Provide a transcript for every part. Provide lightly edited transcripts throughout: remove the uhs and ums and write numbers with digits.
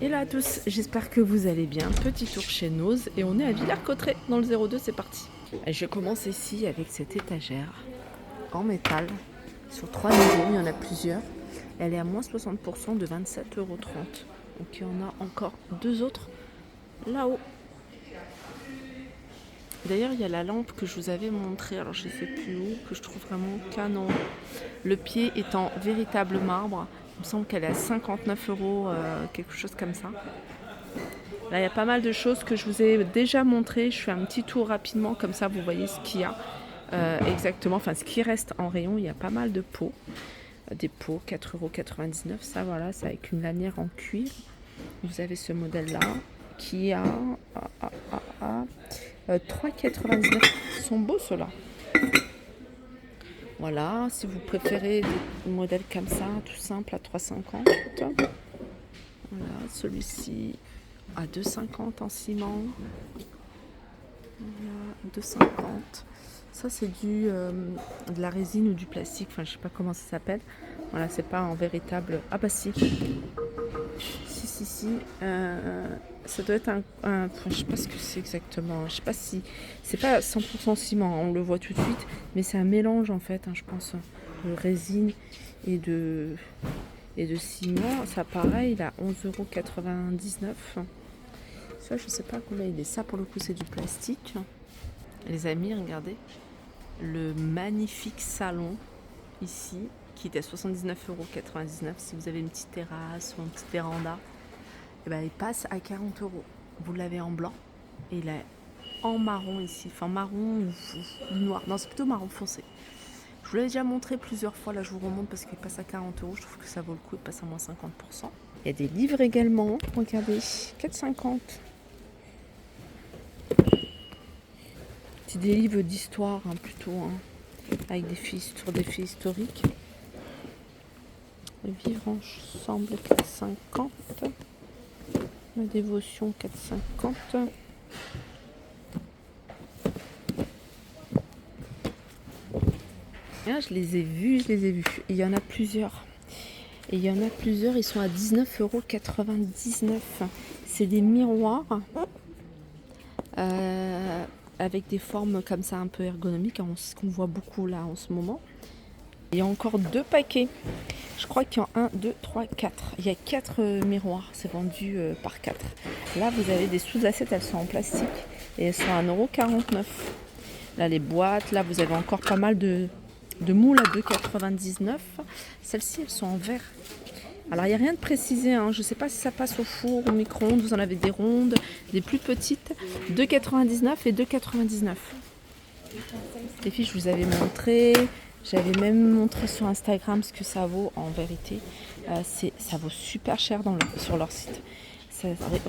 Hello à tous, j'espère que vous allez bien. Petit tour chez Nose et on est à Villers-Cotterêts dans le 02, c'est parti. Et je commence ici avec cette étagère en métal sur 3 niveaux, il y en a plusieurs. Elle est à moins 60% de 27,30 €. Donc il y en a encore deux autres là-haut. D'ailleurs, il y a la lampe que je vous avais montrée, alors je ne sais plus où, que je trouve vraiment canon. Le pied est en véritable marbre. Il me semble qu'elle est à 59 €, quelque chose comme ça. Là, il y a pas mal de choses que je vous ai déjà montrées. Je fais un petit tour rapidement, comme ça vous voyez ce qu'il y a exactement, enfin ce qui reste en rayon. Il y a pas mal de pots. Des pots, 4,99 €. Ça, voilà, c'est avec une lanière en cuir. Vous avez ce modèle-là qui a 3,99 €. Ils sont beaux ceux-là. Voilà, si vous préférez des modèles comme ça, tout simple, à 3,50 €. Voilà, celui-ci à 2,50 € en ciment. Voilà, 2,50 €. Ça, c'est de la résine ou du plastique, enfin je sais pas comment ça s'appelle. Voilà, c'est pas en véritable. Ah bah si. Si. Ça doit être enfin, je sais pas ce que c'est exactement. Je sais pas si. C'est pas 100% ciment, on le voit tout de suite, mais c'est un mélange en fait, je pense, de résine et de ciment. Ça pareil, il a 11,99 €. Ça, je sais pas combien il est. Ça, pour le coup, c'est du plastique. Les amis, regardez. Le magnifique salon, ici, qui est à 79,99 €. Si vous avez une petite terrasse ou une petite véranda, et ben, il passe à 40 €. Vous l'avez en blanc. Et il est en marron ici. Enfin, marron ou noir. Non, c'est plutôt marron foncé. Je vous l'ai déjà montré plusieurs fois. Là, je vous remonte parce qu'il passe à 40 €. Je trouve que ça vaut le coup. Il passe à moins 50%. Il y a des livres également. Regardez, 4,50 €. C'est des livres d'histoire plutôt, avec des faits historiques. Le vivre ensemble 4,50 €. La dévotion 4,50 €. Ah, je les ai vus. Il y en a plusieurs. Ils sont à 19,99 €. C'est des miroirs avec des formes comme ça un peu ergonomiques, ce qu'on voit beaucoup là en ce moment. Il y a encore 2 paquets. Je crois qu'il y en a 1, 2, 3, 4. Il y a 4 miroirs. C'est vendu par 4. Là, vous avez des sous-assiettes. Elles sont en plastique. Et elles sont à 1,49 €. Là, les boîtes. Là, vous avez encore pas mal de moules à 2,99 €. Celles-ci, elles sont en verre. Alors, il n'y a rien de précisé. Je ne sais pas si ça passe au four, au micro-ondes. Vous en avez des rondes, des plus petites. 2,99 € et 2,99 €. Les filles, je vous avais montré. J'avais même montré sur Instagram ce que ça vaut en vérité. Ça vaut super cher sur leur site.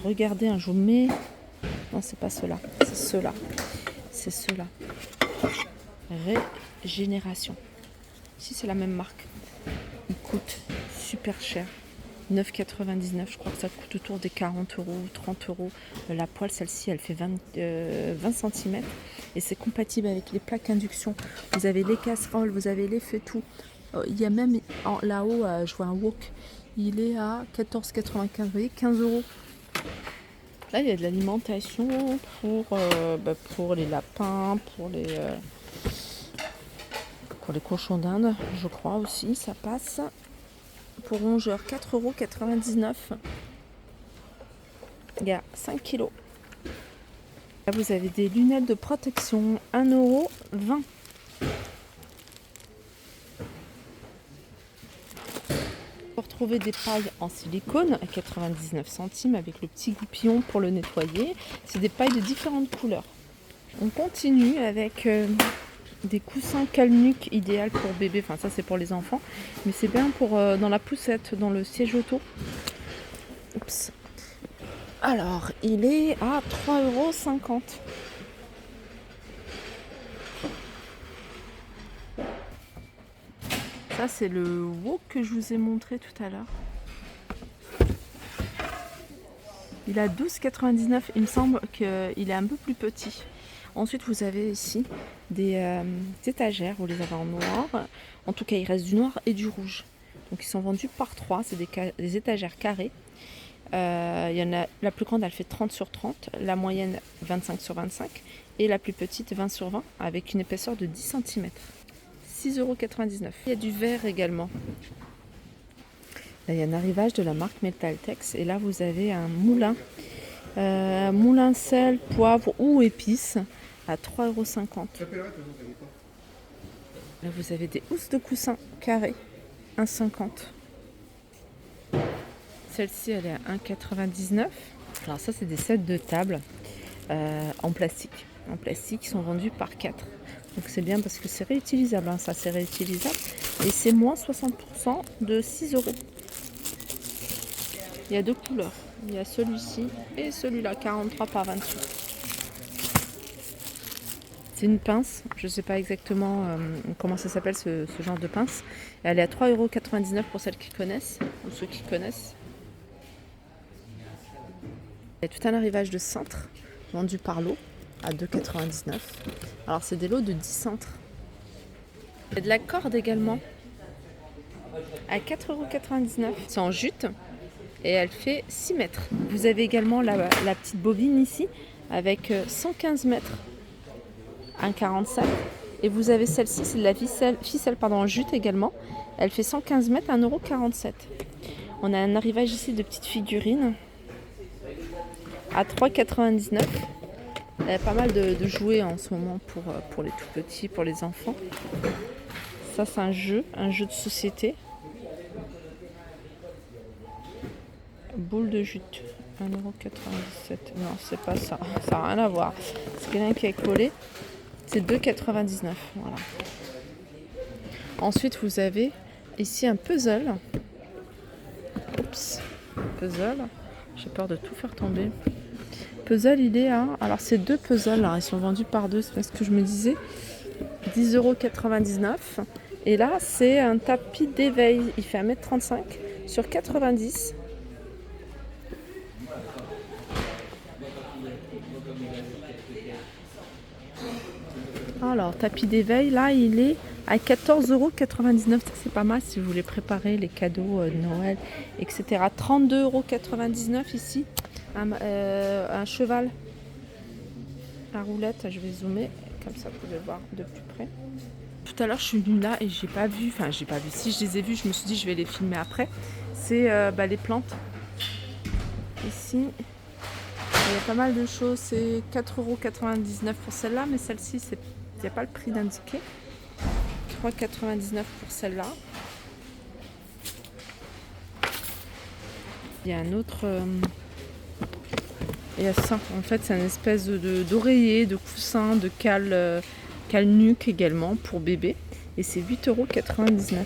Regardez, je vous mets. Non, c'est pas ceux-là. C'est ceux-là. Régénération. Si, c'est la même marque. Ils coûtent super cher. 9,99 €. Je crois que ça coûte autour des 40 € ou 30 €. La poêle, celle-ci, elle fait 20 cm. Et c'est compatible avec les plaques induction. Vous avez les casseroles, vous avez les faitout. Il y a même là-haut, je vois un wok. Il est à 14,95 €. Vous voyez, 15 €. Là, il y a de l'alimentation pour les lapins, pour les cochons d'Inde, je crois aussi, ça passe. Pour rongeurs, 4,99 €. Il y a 5 kilos. Là, vous avez des lunettes de protection, 1,20 €. Vous retrouvez des pailles en silicone à 99 centimes avec le petit goupillon pour le nettoyer. C'est des pailles de différentes couleurs. On continue avec des coussins calnuques idéal pour bébé. Enfin, ça c'est pour les enfants, mais c'est bien pour dans la poussette, dans le siège auto. Oups. Alors, il est à 3,50 €. Ça, c'est le wok que je vous ai montré tout à l'heure. Il a 12,99 €. Il me semble qu'il est un peu plus petit. Ensuite, vous avez ici des étagères. Vous les avez en noir. En tout cas, il reste du noir et du rouge. Donc, ils sont vendus par 3. C'est des étagères carrées. Il y en a, la plus grande, elle fait 30 sur 30, la moyenne 25 sur 25 et la plus petite 20 sur 20 avec une épaisseur de 10 cm. 6,99 €. Il y a du verre également. Là, il y a un arrivage de la marque Metaltex et là vous avez un moulin. Moulin sel, poivre ou épices à 3,50 €. Là vous avez des housses de coussin carrées 1,50 €. Celle-ci elle est à 1,99 €. Alors ça c'est des sets de table en plastique. En plastique, ils sont vendus par 4. Donc c'est bien parce que c'est réutilisable, hein, ça c'est réutilisable. Et c'est moins 60% de 6 €. Il y a deux couleurs. Il y a celui-ci et celui-là, 43 par 28. C'est une pince, je ne sais pas exactement comment ça s'appelle ce genre de pince. Elle est à 3,99 € pour celles qui connaissent, ou ceux qui connaissent. Il y a tout un arrivage de cintres vendu par lot à 2,99 €. Alors c'est des lots de 10 cintres. Il y a de la corde également à 4,99 €. C'est en jute et elle fait 6 mètres. Vous avez également la petite bobine ici avec 115 mètres, 1,47 €. Et vous avez celle-ci, c'est de la ficelle en jute également. Elle fait 115 mètres, 1,47 €. On a un arrivage ici de petites figurines à 3,99 €. Il y a pas mal de jouets en ce moment pour les tout petits, pour les enfants. Ça c'est un jeu de société. Boule de jute, 1,97 €. Non, c'est pas ça, ça n'a rien à voir. C'est quelqu'un qui est collé. C'est 2,99 €. Voilà. Ensuite, vous avez ici un puzzle. Oups, puzzle. J'ai peur de tout faire tomber. Puzzle, il est à... Alors, c'est deux puzzles, là. Ils sont vendus par deux, c'est ce que je me disais. 10,99 €. Et là, c'est un tapis d'éveil. Il fait 1,35 m sur 90. Alors, tapis d'éveil, là, il est à 14,99 €. Ça, c'est pas mal si vous voulez préparer les cadeaux de Noël, etc. 32,99 € ici. Un cheval à roulette, je vais zoomer, comme ça vous pouvez voir de plus près. Tout à l'heure, je suis venue là et j'ai pas vu, si je les ai vus, je me suis dit je vais les filmer après. C'est les plantes. Ici, il y a pas mal de choses, c'est 4,99 € pour celle-là, mais celle-ci, il n'y a pas le prix d'indiqué. 3,99 € pour celle-là. Il y a un autre... il y a ça, en fait, c'est une espèce d'oreiller, de coussin, de cale-nuque également pour bébé. Et c'est 8,99 €.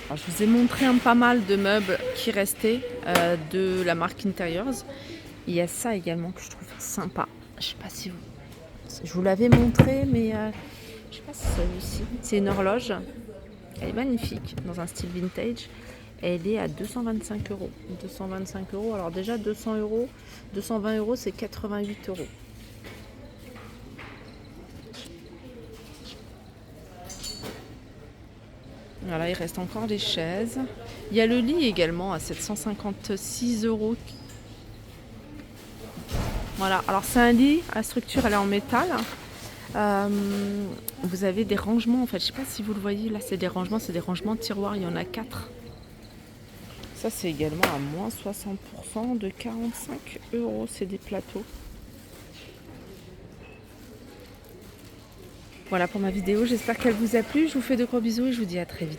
Alors, je vous ai montré pas mal de meubles qui restaient de la marque Interiors. Il y a ça également que je trouve sympa. Je sais pas si vous... Je vous l'avais montré, mais je sais pas si c'est celui-ci. C'est une horloge. Elle est magnifique, dans un style vintage. Elle est à 225 €. 225 €. Alors déjà 200 €, 220 €, c'est 88 €. Voilà, il reste encore des chaises. Il y a le lit également à 756 €. Voilà, alors c'est un lit, la structure elle est en métal. Vous avez des rangements en fait, je sais pas si vous le voyez, là c'est des rangements de tiroirs, il y en a 4. Ça c'est également à moins 60% de 45 €, c'est des plateaux. Voilà pour ma vidéo, j'espère qu'elle vous a plu, je vous fais de gros bisous et je vous dis à très vite.